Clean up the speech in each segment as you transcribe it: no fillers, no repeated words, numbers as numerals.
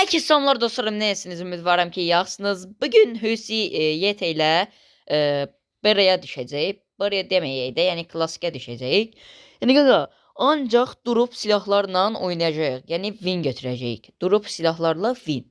Herkese selamlar dostlarım. Neyesiniz? Ümidvaram ki yaxşısınız. Bugün Hüsi YT ile Bera'ya düşəcəyik. Bera'ya deməyək də, yəni klassikə düşəcəyik. Yəni qaqa, ancaq durub silahlarla oynayacağıq. Yəni win götürəcəyik. Durub silahlarla win.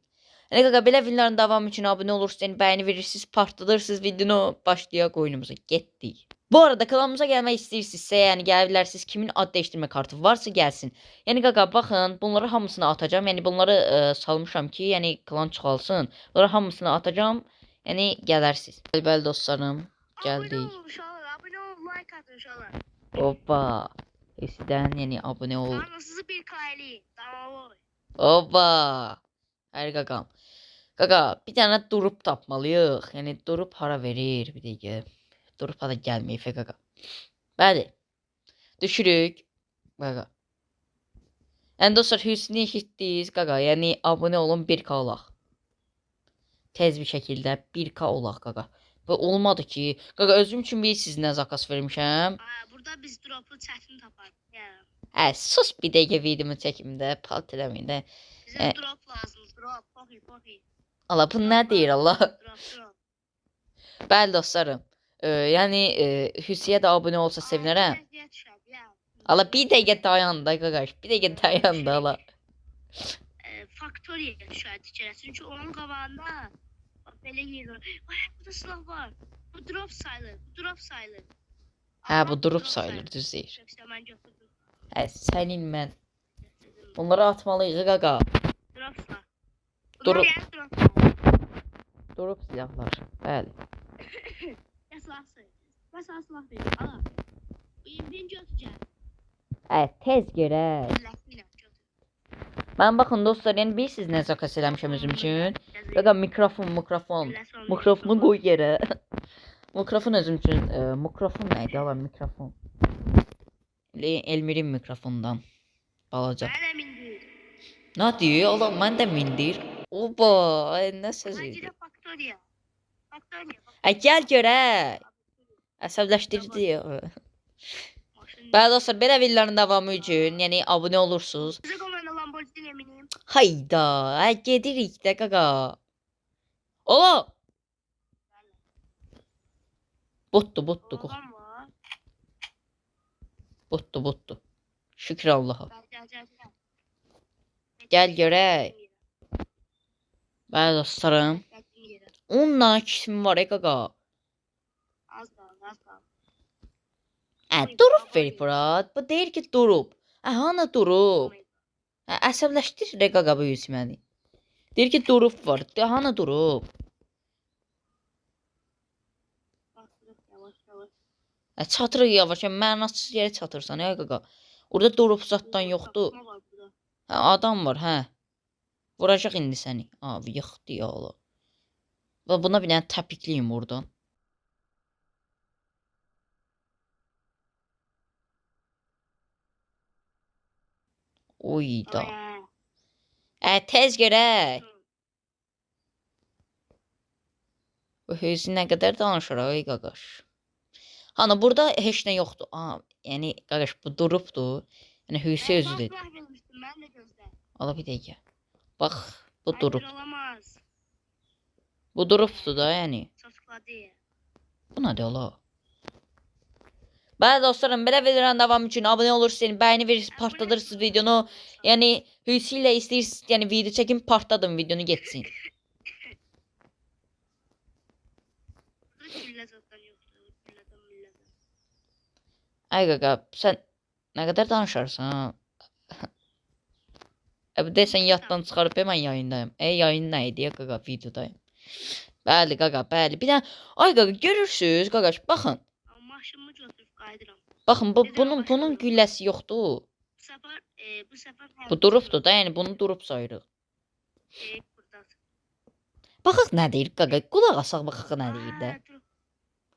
Yəni qaqa, belə winlərin davamı üçün abunə olursunuz, yəni bəyəni verirsiniz, partladırsınız videonu, başlayaq oyunumuza. Getdik. Bu arada kanalımıza gəlmək istəyirsinizsə, yəni gələ bilərsiniz. Kimin ad dəyişdirmə kartı varsa gəlsin. Yəni qaqa baxın, bunları hamısını atacağım. Yəni bunları salmışam ki, yəni klan çıxalsın. Bunları hamısını atacağım. Yəni gələrsiniz. Bəli dostlarım, gəldik. Abone ol, like atın inşallah. Hoppa. Eskiden yəni abunə ol. Sizi bir kayli. Tamam. Hoppa. Hər qaqam. Qaqa, bir dənə durub tapmalıyıq. Yəni durub hara verir bir dəqiqə. Durub hara gəlməyib qaqa. Bəli. Düşürük. Qaqa. Yəni dostlar, Hüsnü eşitdiniz qaqa. Yəni abunə olun, 1K olaq. Tez bir şəkildə 1K olaq qaqa. Və olmadı ki, qaqa özüm üçün bilirsiniz nə zakas vermişəm. Burada biz droplu çətin taparıq. Yəni. Sus bir dəqiqə videomu çəkim də, palt eləməyin də. Bizə drop lazım, drop, pohi. Allah, bu nə deyir Allah? Drop. Bəli dostlarım. Yəni Hüsiyə də abunə olsa sevinərəm. Allah, bir dəqiqə dayan da qaqaş. Bir dəqiqə dayan da Allah. Faktoriya düşərdi ki, çünki onun qabağında belə yeyir. Ay, burada silah var. Bu drop sayılır. Hə, bu drop sayılır, düz deyir. Mən götürdüm. Sənin mən. Bunları atmalıyıq qaqa. Dropla. Drop. Drop silahlar. Bəli. Ben sana silah veririm. Ala. Beni götüreceğim. Tez görək. Mən baxın dostlar, yəni bilirsiniz nə zakas eləmişəm özüm üçün. Qaqa mikrofon. Mikrofonu qoy yerə. Mikrofon özüm üçün. Mikrofon nə idi? Allah, mikrofon. Elmir'in mikrofondan. Balaca. Ben de mindir. Nə deyir? Allah, mən də mindir. Oba, nə söz idi? Faktoriya. Gəl görək. Əsəbləşdirici. Bəli dostlar, belə videoların davamı üçün, yəni abunə olursunuz. Sizə qoymayan Lamborghini eminim. Hayda, gedirik də qaqa. Ola. Botdu. Botdu. Şükür Allah'a. Gəl görək. Bəli dostlarım. 10 dənə kişim var qaqa. Az qaldı. Durub verib bura. Bu deyir ki durub. Hanı durub? Əsəbləşdirir qaqa bu yüz məni. Deyir ki durub var. Hanı durub? Çatırıq yavaş. Mənasız yerə çatırsan qaqa. Orada durub zatdan yoxdur. Adam var, hə. Vuracaq indi səni. Abi yıxdı ya Allah. Və buna bir dənə təpikliyim oradan. Oyda. Tez görək. Bu Hüsi nə qədər danışır ay qaqaş. Hani burada heç nə yoxdur. Yəni qaqaş bu durubdur. Yəni Hüsi özüdür. Ala bir dəqiqə. Bax, bu durub. Bu durubdur da yəni. Bu nədir ola? Bəli dostlarım, belə videoların davamı üçün abunə olursunuz, bəyəni verirsiniz, partladırsınız videonu. Yəni Hüsi ilə istəyirsiniz, yəni video çəkin, partladım videonu getsin. Ay qaqa, sən nə qədər danışarsan? Bu desən yaddan çıxarıb mən yayındayım. Yayın nə idi ya qaqa, videodayım. Bəli qaqa, bəli. Bir dənə, ay qaqa görürsünüz qaqaş, baxın. Maşınımı götürüb qayıdıram. Baxın, bunun gülləsi yoxdur. Bu səfər bu durubdur da, yəni bunu durub sayırıq. Baxaq nə deyir qaqa, qulaq asaq baxaq nə deyir də.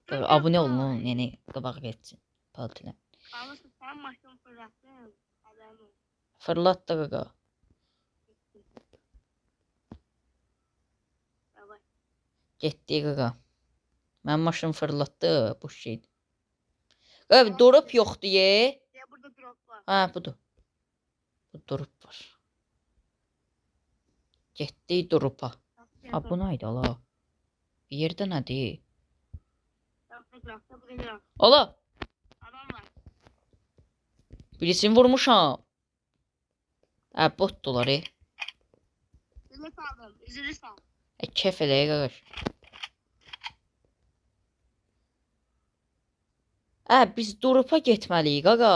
Qaqa, abunə olun, yəni qabaq getsin. Paltilə. Fırlat da qaqa. Getdi qaqa. Mən maşın fırlatdı, bu şeydir. Qaqa, durub yoxdur ye. Burada drop var. Ha, budur. Bu durub var. Getdik durupa. Ha bu neydi ala? Bir yerdə nədir? Ala, Adam var. birisini vurmuşam. Ha botdular. Üzülü saldım. Üzülü sal. Kef eləyə qardaş. Biz durupa getməliyik qaqa.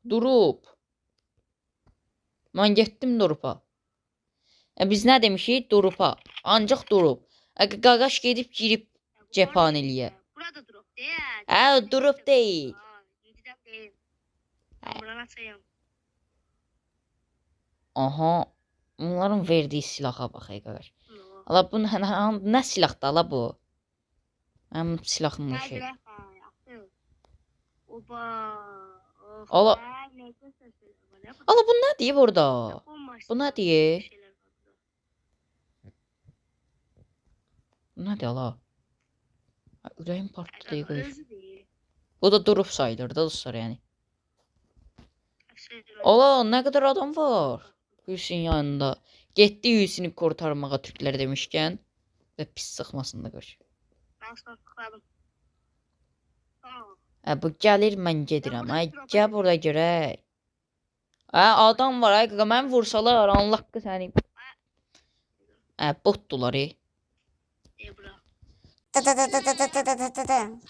Durup. Mən getdim durupa. Biz nə demişik? Durupa. Ancaq durup. Qaqaş gedib girib cephaneliyə. Burada drop değil. Durup deyil. Yediden değil. Ben buranı açayım. Aha. Onların verdiyi silaha bax qaqaş. No. Ala bu nə silahdır ala bu? Mənim silahım var şey. Oba. Ala. Ala bu nə deyib orada? Bu nə deyir? Bu nədir ala? Ürəyim partlayır qaqaş. Bu da durup sayılır da dostlar yəni. Ala nə qədər adam var? Hüseyin yanında. Getdi Hüseyini kurtarmağa Türklər demişkən və pis sıxmasında qoş. Ben sana tıkladım. Tamam. Bu gəlir mən gedirəm. Gəl burada görək. Adam var qaqa mən vursalar Allah qı səni. Botdular. Ebra.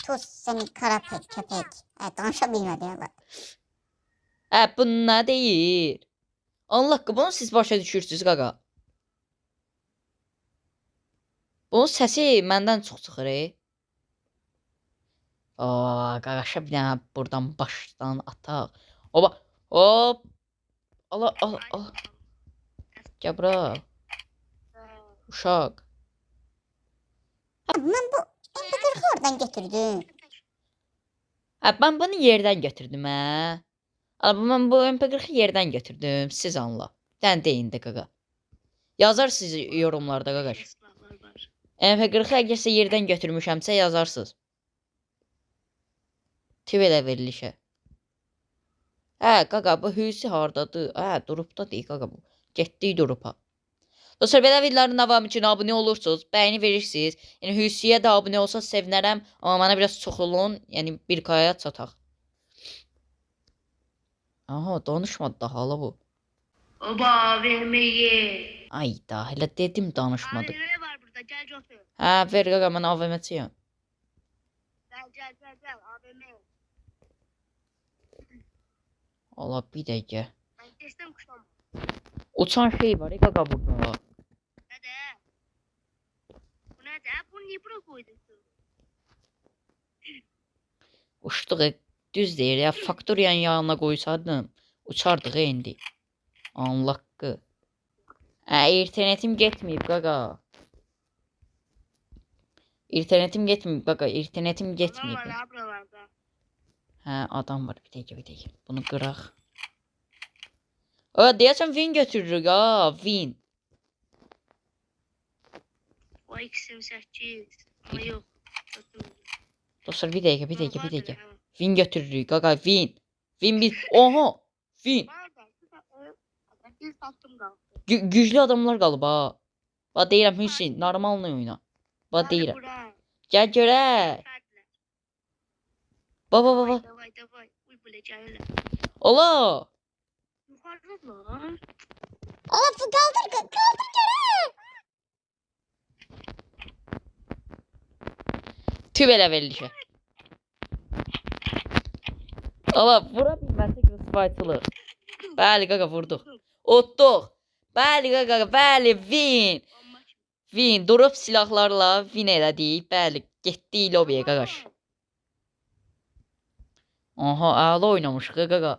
Tuz seni kara köpek. Danışabilmedi ya. Bu nə deyir? Allah qı bunu siz başa düşürsünüz qaqa. Bunun səsi məndən çox çıxır. Qaqaşa bir dənə buradan başdan ataq. Oba. Hop. Allah Allah Allah. Gəl bura. Uşaq. Ben bu MP40'ı oradan getirdim. Mən bunu yerdən götürdüm hə. Mən bu MP40'ı yerdən götürdüm. Siz anla. Dən deyin də qaqa. Yazarsınız yorumlarda qaqaş. MP40'ı əgərsə yerdən götürmüşəmsə yazarsınız. TV-də verilişə. Qaqa bu Hüsi hardadır? Durupda deyil qaqa bu. Getdik durupa. Dostlar belə videoların davamı üçün abunə olursunuz, bəyəni verirsiniz. Yəni Hüsiyə də abunə olsa sevinərəm, amma mənə biraz çox olun, yəni 1K-ya çataq. Aha, danışmadı da hala bu. Oba vermeyi. Ayda, elə dedim danışmadı. AVM var burada gel Jofi. Ver qaqa mən AVM-çiyəm. Gel AVM. Allah bir dəqiqə. Ben teslim kuşam. Uçan şey var qaqa burada. Nerede? Bu nerede? Bunu niye buraya koydun? Uçduq, düz deyir ya. Faktoriyanın yanına qoysaydım, uçardıq indi. Allah qı. İnternetim getməyib qaqa. İnternetim getməyib qaqa. İnternetim Adam getməyib. var ha buralarda. Adam var. Bir dəqiqə. Bunu qıraq. Deyəsən Win götürürük ha. Win. O X28. Ama yok. Dostlar bir dəqiqə. Win götürürük qaqa. Win. Win bir. Oha. Win. Bir sattım kaldı. Güclü adamlar qalıb ha. Deyirəm Hüseyin. Normalını oyna. Deyirəm. Gəl görək. Baba. Davay. Uy böyle cahil. Ola. Yukarıda lan. Of kaldır göre. Tüb elə verilişə. Ola vura bilməsək rüsvayçılıq. Bəli qaqa vurduq. Otduq. Bəli qaqa, bəli win. Win durup silahlarla win elədik. Bəli getdik lobiyə qaqaş. Aha əla oynamışıq qaqa.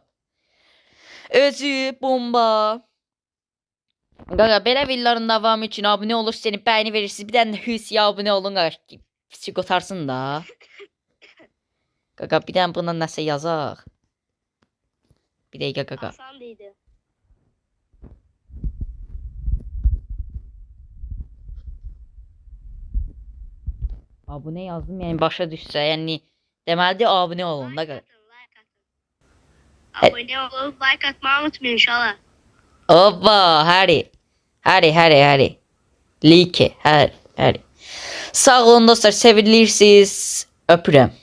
Özü bomba. Qaqa belə videoların davamı üçün abunə olursanız bəyəni verirsiniz. Bir dənə Hüsiyə abunə olun qaqaş. Piçi qotarsın da. Qaqa bir dənə buna nəsə yazaq. Bir dəqiqə qaqa. Hasan deydi. Abunə yazdım yəni başa düşsə, yəni deməlidir abunə olun da qaqa. Abone olup like atmayı unutmayın inşallah. Hoppa, Harry. Like. Hər. Sağ olun dostlar. Sevilirsiniz. Öpürəm.